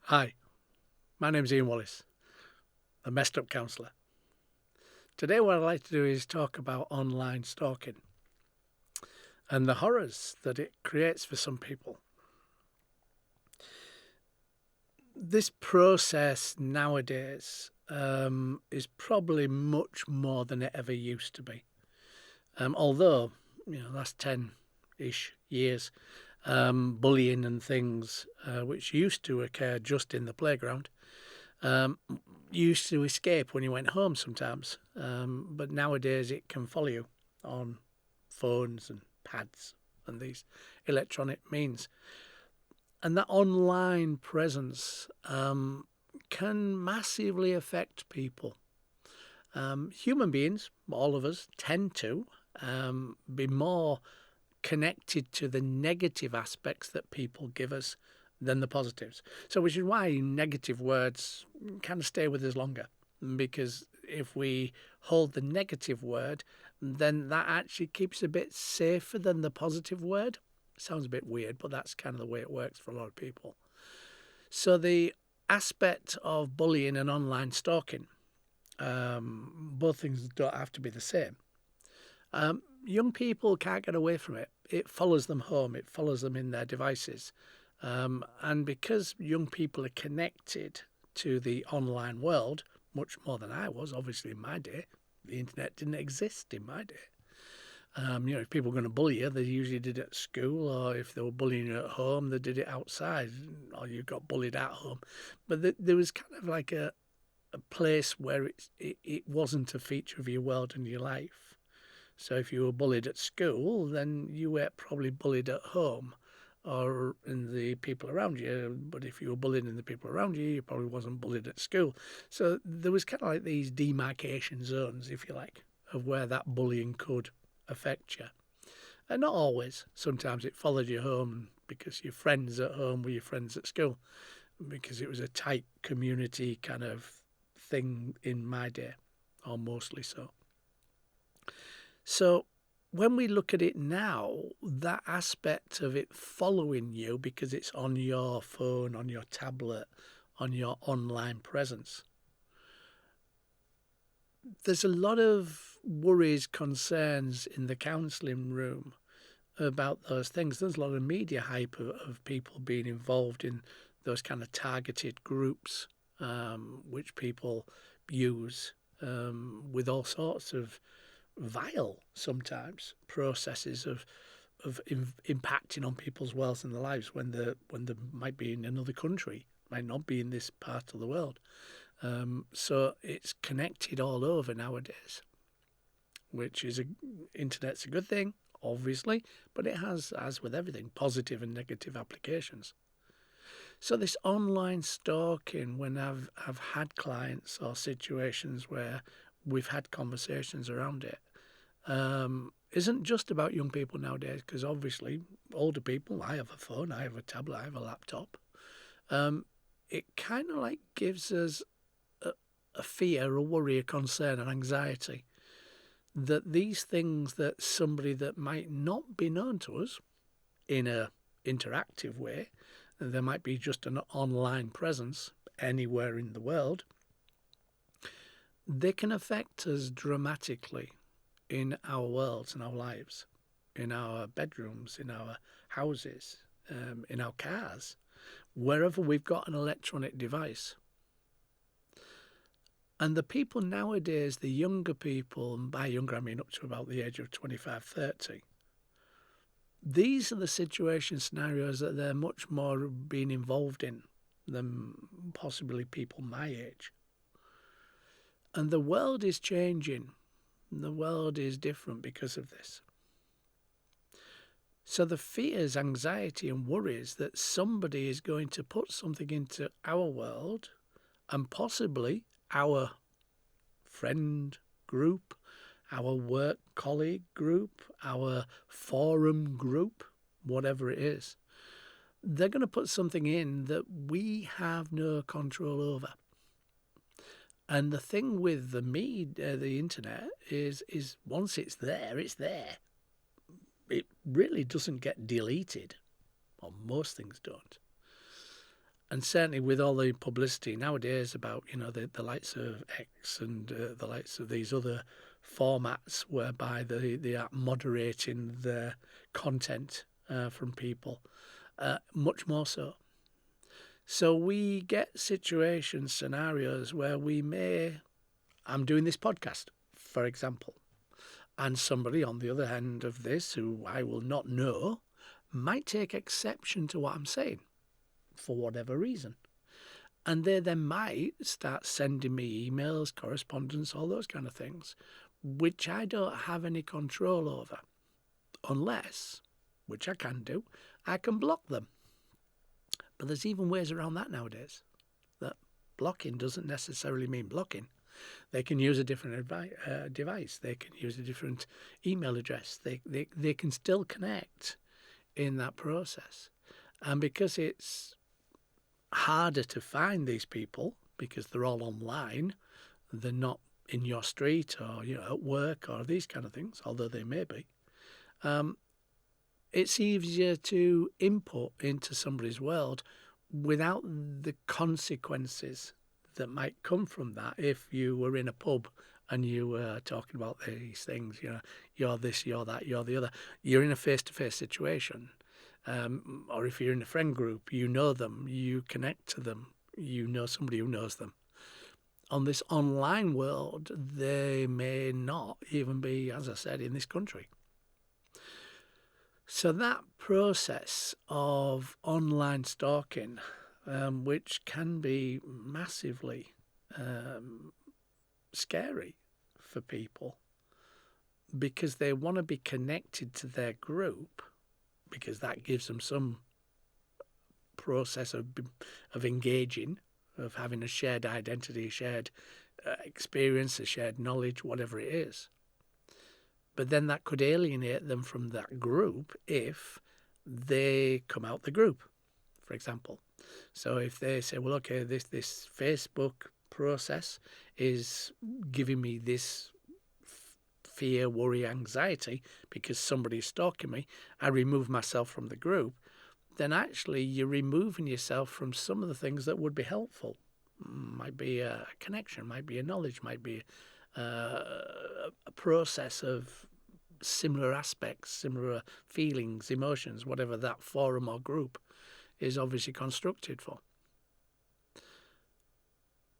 Hi, my name's Ian Wallace, the messed up counsellor. Today, what I'd like to do is talk about online stalking and the horrors that it creates for some people. This process nowadays is probably much more than it ever used to be. Although, last 10-ish years, bullying and things which used to occur just in the playground um, used to escape when you went home sometimes, but nowadays it can follow you on phones and pads and these electronic means. And that online presence can massively affect people. Human beings, all of us, tend to be more connected to the negative aspects that people give us than the positives. So, which is why negative words kind of stay with us longer, because if we hold the negative word, then that actually keeps a bit safer than the positive word. Sounds a bit weird, but that's kind of the way it works for a lot of people. So, the aspect of bullying and online stalking, both things don't have to be the same. Young people can't get away from it. It follows them home, it follows them in their devices. And because young people are connected to the online world, much more than I was, obviously, in my day, the internet didn't exist in my day. If people were going to bully you, they usually did it at school, or if they were bullying you at home, they did it outside, or you got bullied at home. But there was kind of like a place where it wasn't a feature of your world and your life. So if you were bullied at school, then you were probably bullied at home or in the people around you. But if you were bullied in the people around you, you probably wasn't bullied at school. So there was kind of like these demarcation zones, if you like, of where that bullying could affect you. And not always. Sometimes it followed you home because your friends at home were your friends at school, because it was a tight community kind of thing in my day, or mostly so. So when we look at it now, that aspect of it following you because it's on your phone, on your tablet, on your online presence, there's a lot of worries, concerns in the counselling room about those things. There's a lot of media hype of people being involved in those kind of targeted groups, which people use with all sorts of vile, sometimes, processes of impacting on people's wealth and their lives when they might be in another country, might not be in this part of the world. So it's connected all over nowadays, which is internet's a good thing, obviously, but it has, as with everything, positive and negative applications. So this online stalking, when I've had clients or situations where we've had conversations around it, isn't just about young people nowadays, because obviously older people, I have a phone, I have a tablet, I have a laptop. It kind of like gives us a fear, a worry, a concern, an anxiety that these things that somebody that might not be known to us in a interactive way, there might be just an online presence anywhere in the world, they can affect us dramatically in our worlds and our lives, in our bedrooms, in our houses, in our cars, wherever we've got an electronic device. And the people nowadays, the younger people, and by younger I mean up to about the age of 25, 30, these are the situation scenarios that they're much more being involved in than possibly people my age. And the world is changing. The world is different because of this. So the fears, anxiety and worries that somebody is going to put something into our world and possibly our friend group, our work colleague group, our forum group, whatever it is, they're going to put something in that we have no control over. And the thing with the internet is once it's there, it's there. It really doesn't get deleted, or most things don't. And certainly with all the publicity nowadays about, the likes of X and the likes of these other formats whereby they are moderating their content from people, much more so. So we get scenarios where I'm doing this podcast, for example, and somebody on the other end of this who I will not know might take exception to what I'm saying for whatever reason. And they then might start sending me emails, correspondence, all those kind of things, which I don't have any control over. Unless, which I can do, I can block them. But there's even ways around that nowadays. That blocking doesn't necessarily mean blocking. They can use a different device. They can use a different email address. They can still connect in that process. And because it's harder to find these people, because they're all online, they're not in your street or at work or these kind of things, although they may be, it's easier to input into somebody's world without the consequences that might come from that. If you were in a pub and you were talking about these things, you're this, you're that, you're the other, you're in a face-to-face situation. Or if you're in a friend group, you know them, you connect to them, you know somebody who knows them. On this online world, they may not even be, as I said, in this country. So that process of online stalking, which can be massively scary for people because they want to be connected to their group, because that gives them some process of engaging, of having a shared identity, a shared experience, a shared knowledge, whatever it is. But then that could alienate them from that group if they come out the group, for example. So if they say, well, okay, this Facebook process is giving me this fear, worry, anxiety because somebody's stalking me, I remove myself from the group, then actually you're removing yourself from some of the things that would be helpful. Might be a connection, might be a knowledge, might be a process of similar aspects, similar feelings, emotions, whatever that forum or group is obviously constructed for.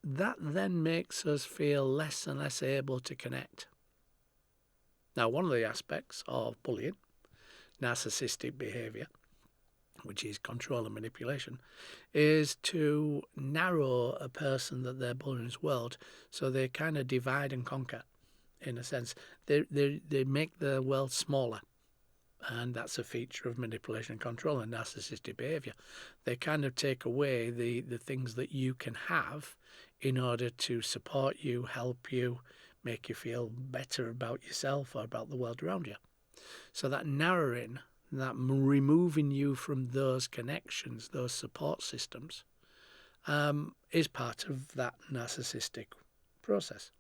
That then makes us feel less and less able to connect. Now, one of the aspects of bullying, narcissistic behaviour, which is control and manipulation, is to narrow a person that they're bullying's world, so they kind of divide and conquer, in a sense. They make the world smaller, and that's a feature of manipulation and control and narcissistic behaviour. They kind of take away the things that you can have in order to support you, help you, make you feel better about yourself or about the world around you. So that narrowing, that removing you from those connections, those support systems, is part of that narcissistic process.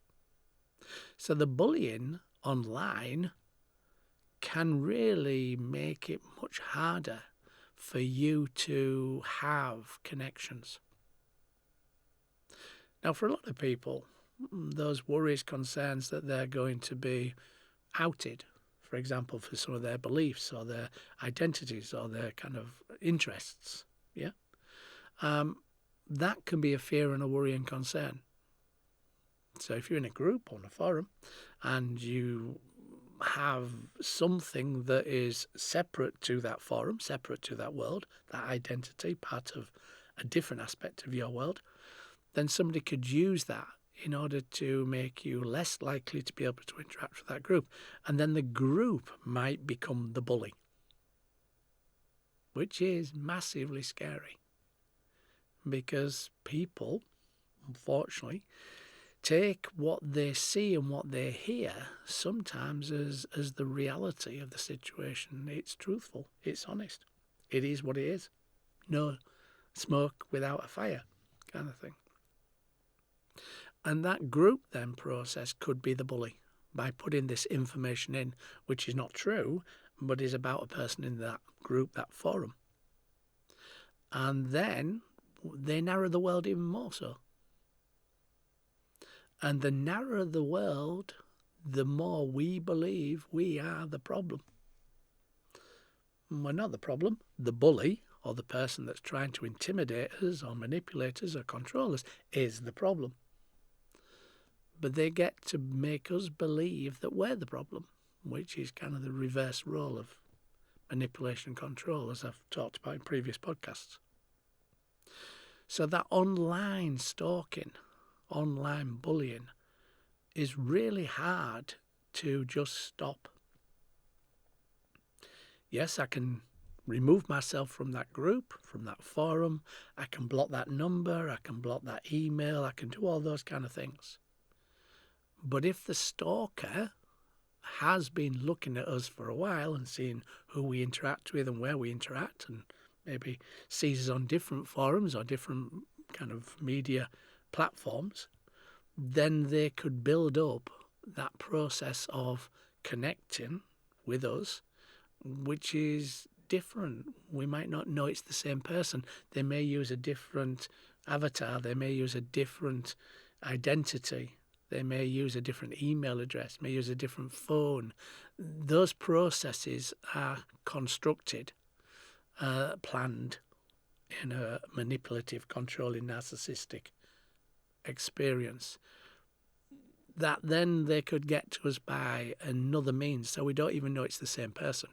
So the bullying online can really make it much harder for you to have connections. Now, for a lot of people, those worries, concerns that they're going to be outed, for example, for some of their beliefs or their identities or their kind of interests, that can be a fear and a worry and concern. So if you're in a group or on a forum and you have something that is separate to that forum, separate to that world, that identity, part of a different aspect of your world, then somebody could use that in order to make you less likely to be able to interact with that group. And then the group might become the bully, which is massively scary because people, unfortunately, take what they see and what they hear sometimes as the reality of the situation. It's truthful, it's honest, it is what it is. No smoke without a fire kind of thing. And that group then process could be the bully by putting this information in, which is not true, but is about a person in that group, that forum. And then they narrow the world even more so. And the narrower the world, the more we believe we are the problem. And we're not the problem. The bully, or the person that's trying to intimidate us or manipulate us or control us, is the problem. But they get to make us believe that we're the problem, which is kind of the reverse role of manipulation and control, as I've talked about in previous podcasts. So that online stalking, online bullying, is really hard to just stop. Yes, I can remove myself from that group, from that forum. I can block that number. I can block that email. I can do all those kind of things. But if the stalker has been looking at us for a while and seeing who we interact with and where we interact, and maybe sees us on different forums or different kind of media platforms, then they could build up that process of connecting with us, which is different. We might not know it's the same person. They may use a different avatar. They may use a different identity. They may use a different email address, may use a different phone. Those processes are constructed, planned in a manipulative, controlling, narcissistic experience that then they could get to us by another means, so we don't even know it's the same person.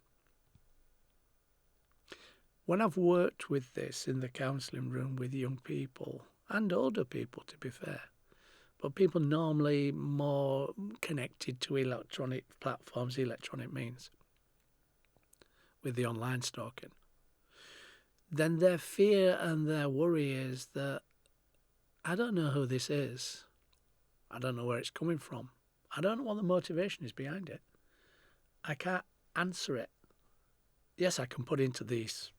When I've worked with this in the counselling room with young people, and older people to be fair, but people normally more connected to electronic platforms, electronic means, with the online stalking, then their fear and their worry is that I don't know who this is. I don't know where it's coming from. I don't know what the motivation is behind it. I can't answer it. Yes, I can put into this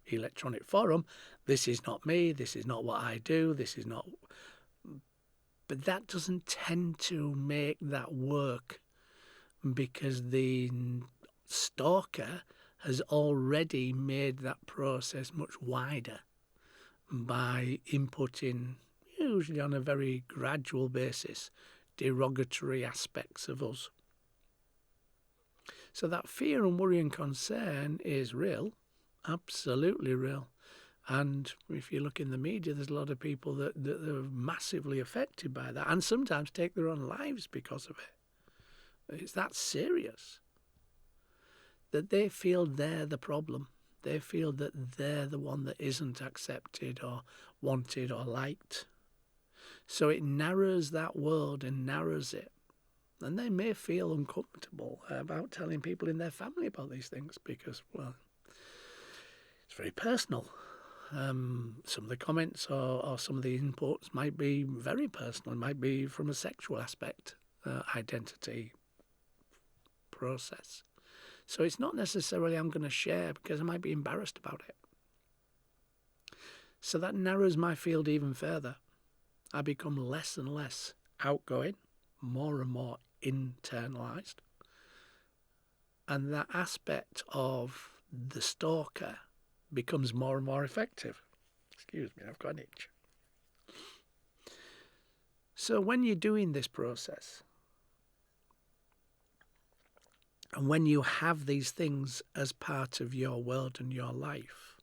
electronic forum, this is not me, this is not what I do, this is not... But that doesn't tend to make that work, because the stalker has already made that process much wider by inputting, usually on a very gradual basis, derogatory aspects of us. So that fear and worry and concern is real, absolutely real. And if you look in the media, there's a lot of people that are massively affected by that, and sometimes take their own lives because of it. It's that serious, that they feel they're the problem. They feel that they're the one that isn't accepted or wanted or liked. So it narrows that world and narrows it. And they may feel uncomfortable about telling people in their family about these things because, well, it's very personal. Some of the comments or some of the inputs might be very personal. It might be from a sexual aspect, identity process. So it's not necessarily I'm going to share because I might be embarrassed about it. So that narrows my field even further. I become less and less outgoing, more and more internalised. And that aspect of the stalker becomes more and more effective. Excuse me, I've got an itch. So when you're doing this process, and when you have these things as part of your world and your life,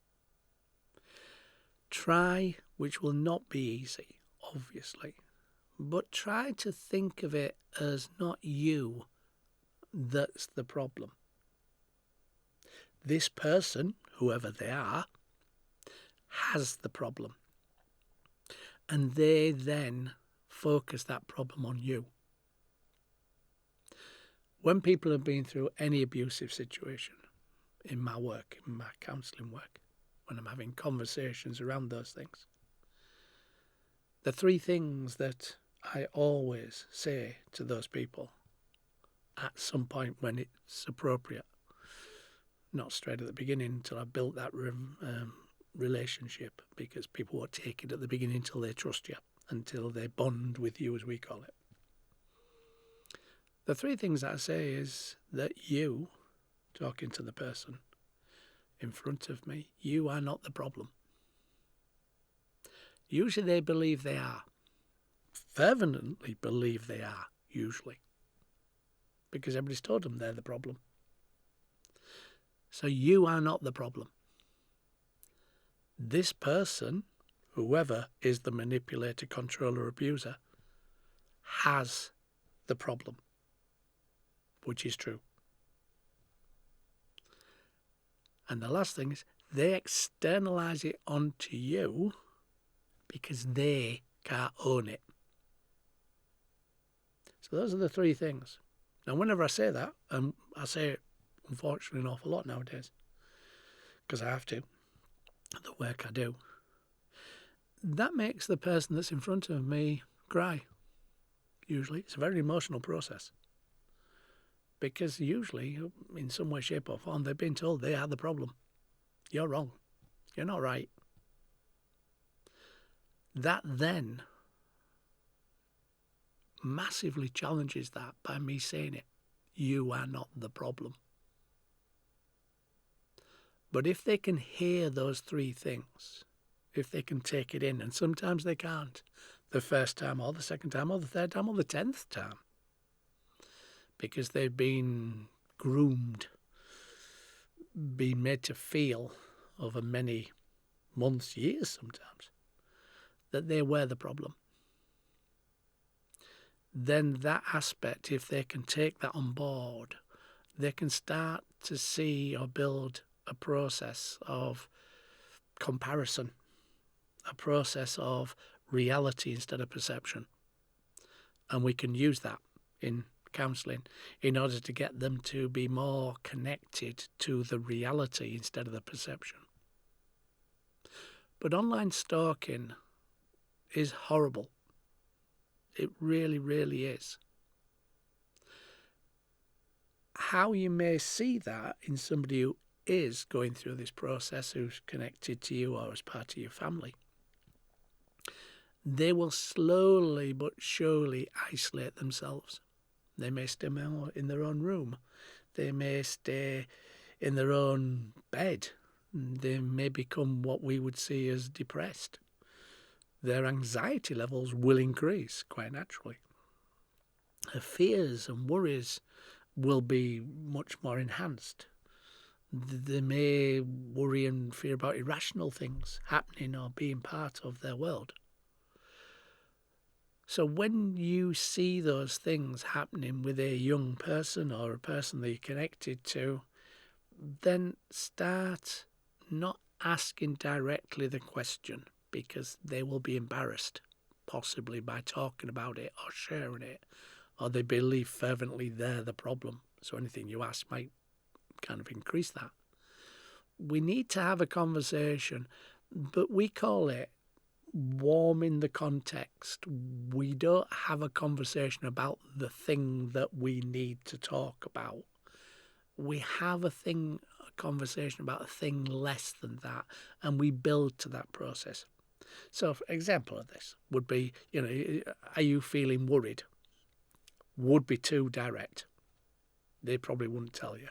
try, which will not be easy, obviously, but try to think of it as not you that's the problem. This person, whoever they are, has the problem. And they then focus that problem on you. When people have been through any abusive situation, in my work, in my counselling work, when I'm having conversations around those things, the three things that I always say to those people at some point when it's appropriate, not straight at the beginning until I've built that relationship, because people won't take it at the beginning until they trust you, until they bond with you, as we call it. The three things that I say is that you, talking to the person in front of me, you are not the problem. Usually they believe they are. Fervently believe they are, usually. Because everybody's told them they're the problem. So you are not the problem. This person, whoever is the manipulator, controller, abuser, has the problem, which is true. And the last thing is they externalize it onto you because they can't own it. So those are the three things. Now, whenever I say that, and I say it unfortunately an awful lot nowadays, because I have to, the work I do, that makes the person that's in front of me cry. Usually, it's a very emotional process. Because usually, in some way, shape or form, they've been told they are the problem. You're wrong. You're not right. That then massively challenges that by me saying it. You are not the problem. But if they can hear those three things, if they can take it in, and sometimes they can't, the first time or the second time or the third time or the 10th time, because they've been groomed, been made to feel over many months, years sometimes, that they were the problem. Then that aspect, if they can take that on board, they can start to see or build a process of comparison, a process of reality instead of perception. And we can use that in counselling in order to get them to be more connected to the reality instead of the perception. But online stalking is horrible. It really, really is. How you may see that in somebody who is going through this process, who's connected to you or as part of your family, they will slowly but surely isolate themselves. They may stay in their own room. They may stay in their own bed. They may become what we would see as depressed. Their anxiety levels will increase quite naturally. Their fears and worries will be much more enhanced. They may worry and fear about irrational things happening or being part of their world. So when you see those things happening with a young person or a person that you're connected to, then start not asking directly the question, because they will be embarrassed, possibly by talking about it or sharing it, or they believe fervently they're the problem. So anything you ask might kind of increase that. We need to have a conversation, but we call it warming the context. We don't have a conversation about the thing that we need to talk about. We have a conversation about a thing less than that, and we build to that process. So, for example of this would be, are you feeling worried? Would be too direct. They probably wouldn't tell you.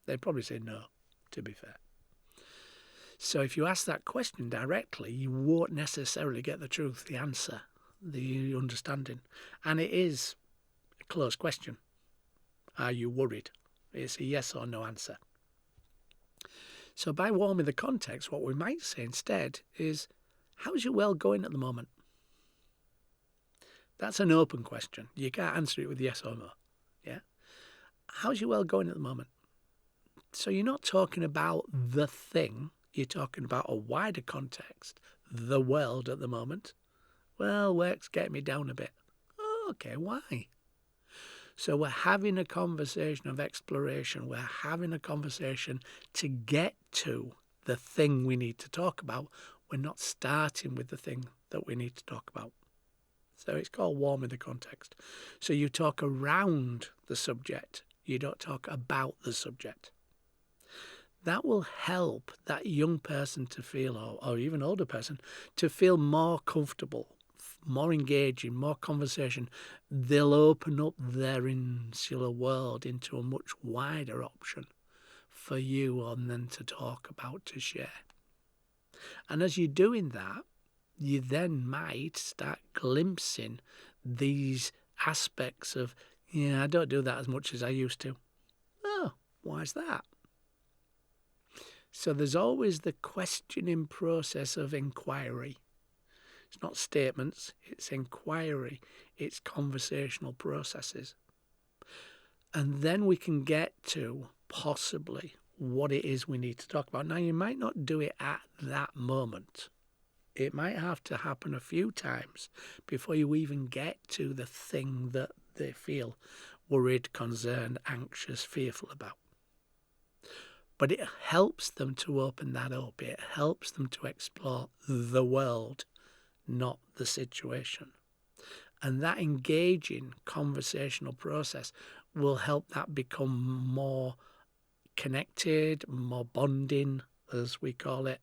They'd probably say no, to be fair. So if you ask that question directly, you won't necessarily get the truth, the answer, the understanding. And it is a closed question. Are you worried? It's a yes or no answer. So by warming the context, what we might say instead is, how's your world going at the moment? That's an open question. You can't answer it with yes or no. Yeah? How's your world going at the moment? So you're not talking about the thing. You're talking about a wider context, the world at the moment. Well, work's getting me down a bit. Oh, okay, why? So we're having a conversation of exploration. We're having a conversation to get to the thing we need to talk about. We're not starting with the thing that we need to talk about. So it's called warming the context. So you talk around the subject. You don't talk about the subject. That will help that young person to feel, or even older person, to feel more comfortable, more engaging, more conversation. They'll open up their insular world into a much wider option for you and then to talk about, to share. And as you're doing that, you then might start glimpsing these aspects of, yeah, I don't do that as much as I used to. Oh, why's that? So there's always the questioning process of inquiry. It's not statements, it's inquiry, it's conversational processes. And then we can get to possibly what it is we need to talk about. Now, you might not do it at that moment. It might have to happen a few times before you even get to the thing that they feel worried, concerned, anxious, fearful about. But it helps them to open that up. It helps them to explore the world, not the situation. And that engaging conversational process will help that become more connected, more bonding, as we call it.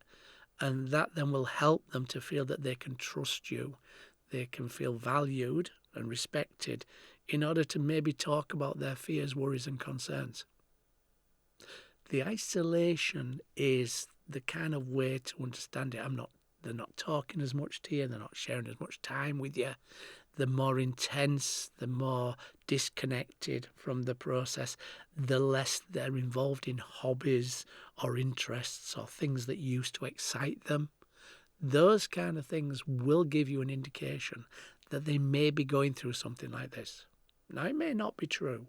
And that then will help them to feel that they can trust you. They can feel valued and respected in order to maybe talk about their fears, worries, and concerns. The isolation is the kind of way to understand it. They're not talking as much to you. They're not sharing as much time with you. The more intense, the more disconnected from the process, the less they're involved in hobbies or interests or things that used to excite them. Those kind of things will give you an indication that they may be going through something like this. Now, it may not be true,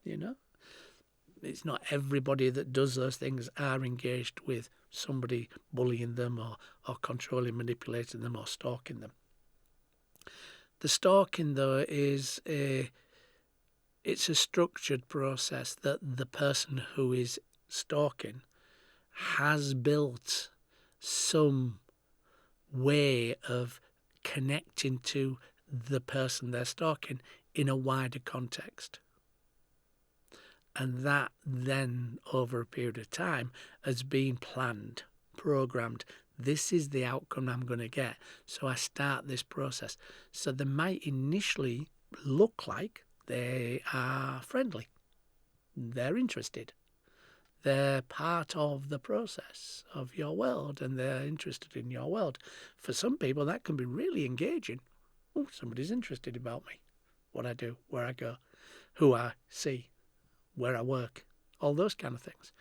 you know. It's not everybody that does those things are engaged with somebody bullying them or controlling, manipulating them or stalking them. The stalking, though, it's a structured process that the person who is stalking has built some way of connecting to the person they're stalking in a wider context. And that then, over a period of time, has been planned, programmed. This is the outcome I'm going to get. So I start this process. So they might initially look like they are friendly. They're interested. They're part of the process of your world and they're interested in your world. For some people, that can be really engaging. Oh, somebody's interested about me, what I do, where I go, who I see, where I work, all those kind of things.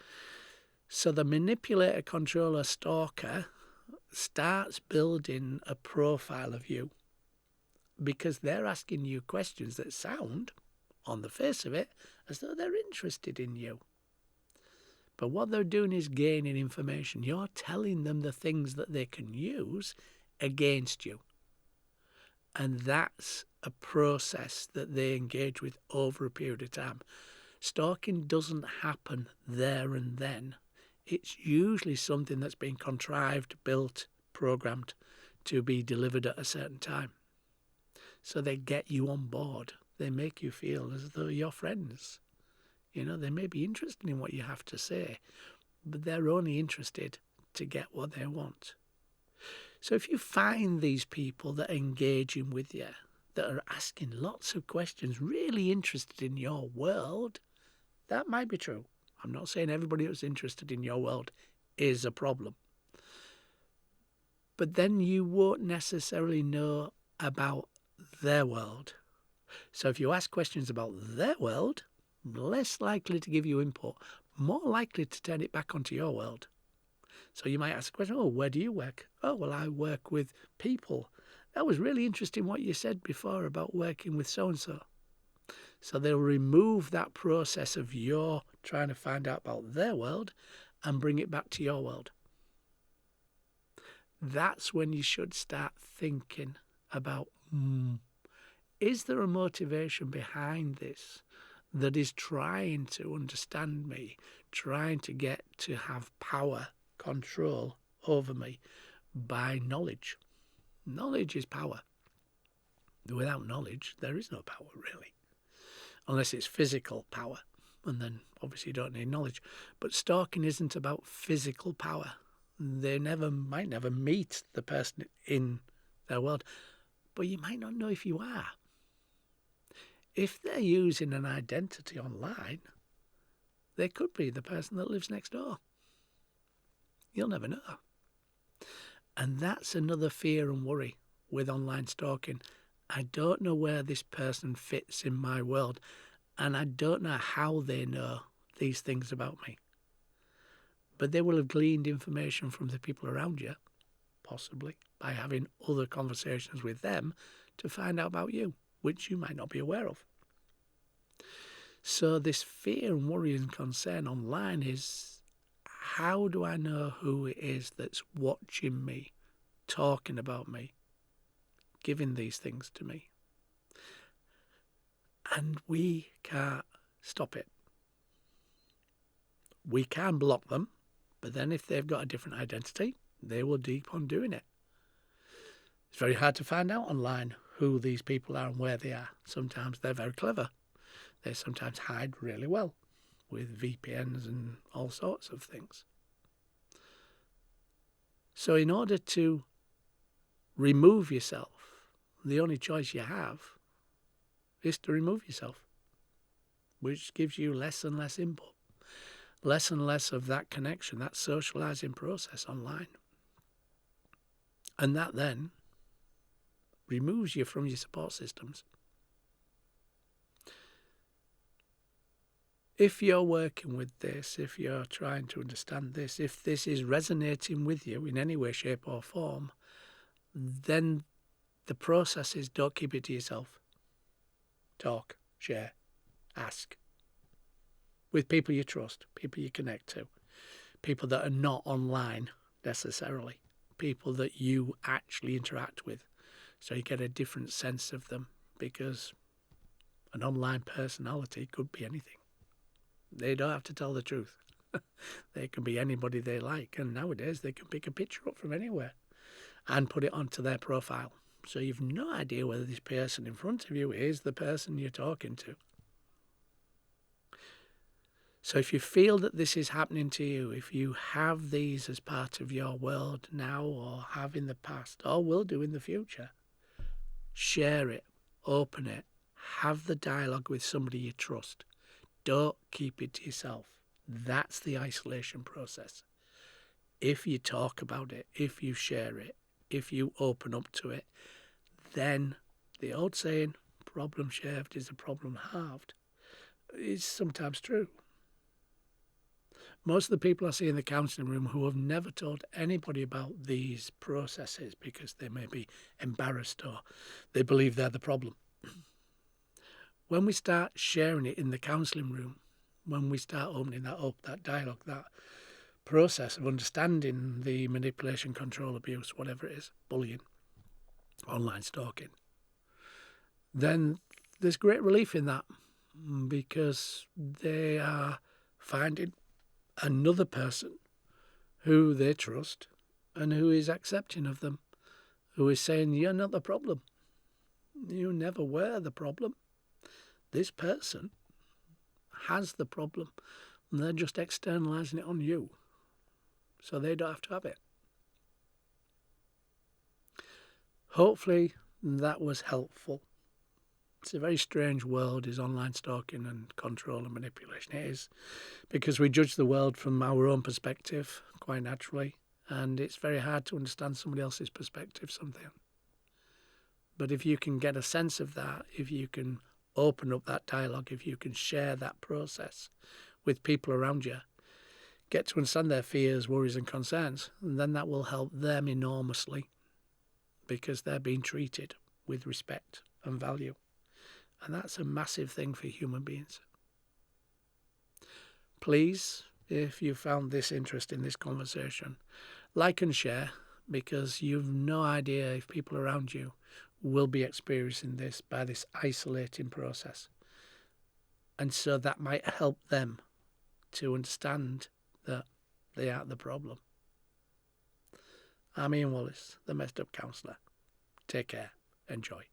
So the manipulator, controller, stalker starts building a profile of you because they're asking you questions that sound, on the face of it, as though they're interested in you. But what they're doing is gaining information. You're telling them the things that they can use against you. And that's a process that they engage with over a period of time. Stalking doesn't happen there and then. It's usually something that's been contrived, built, programmed to be delivered at a certain time. So they get you on board. They make you feel as though you're friends. You know, they may be interested in what you have to say, but they're only interested to get what they want. So if you find these people that are engaging with you, that are asking lots of questions, really interested in your world, that might be true. I'm not saying everybody that's interested in your world is a problem. But then you won't necessarily know about their world. So if you ask questions about their world, less likely to give you input, more likely to turn it back onto your world. So you might ask a question, oh, where do you work? Oh, well, I work with people. That was really interesting what you said before about working with so-and-so. So they'll remove that process of your trying to find out about their world and bring it back to your world. That's when you should start thinking about, is there a motivation behind this that is trying to understand me, trying to get to have power, control over me by knowledge? Knowledge is power. Without knowledge, there is no power, really. Unless it's physical power, and then obviously you don't need knowledge. But stalking isn't about physical power. They might never meet the person in their world, but you might not know if you are. If they're using an identity online, they could be the person that lives next door. You'll never know. And that's another fear and worry with online stalking. I don't know where this person fits in my world, and I don't know how they know these things about me. But they will have gleaned information from the people around you, possibly, by having other conversations with them to find out about you, which you might not be aware of. So this fear and worry and concern online is, how do I know who it is that's watching me, talking about me, giving these things to me? And we can't stop it. We can block them, but then if they've got a different identity, they will keep on doing it. It's very hard to find out online who these people are and where they are. Sometimes they're very clever. They sometimes hide really well with VPNs and all sorts of things. So in order to remove yourself, the only choice you have is to remove yourself, which gives you less and less input, less and less of that connection, that socializing process online. And that then removes you from your support systems. If you're working with this, if you're trying to understand this, if this is resonating with you in any way, shape or form, then the process is, don't keep it to yourself. Talk, share, ask. With people you trust, people you connect to, people that are not online necessarily, people that you actually interact with. So you get a different sense of them, because an online personality could be anything. They don't have to tell the truth. They can be anybody they like. And nowadays they can pick a picture up from anywhere and put it onto their profile. So you've no idea whether this person in front of you is the person you're talking to. So if you feel that this is happening to you, if you have these as part of your world now, or have in the past, or will do in the future, share it, open it, have the dialogue with somebody you trust. Don't keep it to yourself. That's the isolation process. If you talk about it, if you share it, if you open up to it, then the old saying, problem shaved is a problem halved, is sometimes true. Most of the people I see in the counselling room who have never told anybody about these processes because they may be embarrassed or they believe they're the problem. When we start sharing it in the counselling room, when we start opening that up, that dialogue, that process of understanding the manipulation, control, abuse, whatever it is, bullying, online stalking, then there's great relief in that, because they are finding another person who they trust and who is accepting of them, who is saying, you're not the problem. You never were the problem. This person has the problem, and they're just externalizing it on you, so they don't have to have it. Hopefully that was helpful. It's a very strange world, is online stalking and control and manipulation. It is, because we judge the world from our own perspective, quite naturally, and it's very hard to understand somebody else's perspective sometimes. But if you can get a sense of that, if you can open up that dialogue, if you can share that process with people around you, get to understand their fears, worries and concerns, and then that will help them enormously, because they're being treated with respect and value. And that's a massive thing for human beings. Please, if you found this interesting, this conversation, like and share, because you've no idea if people around you will be experiencing this by this isolating process. And so that might help them to understand that they aren't the problem. I'm Ian Wallace, the Messed Up Counsellor. Take care. Enjoy.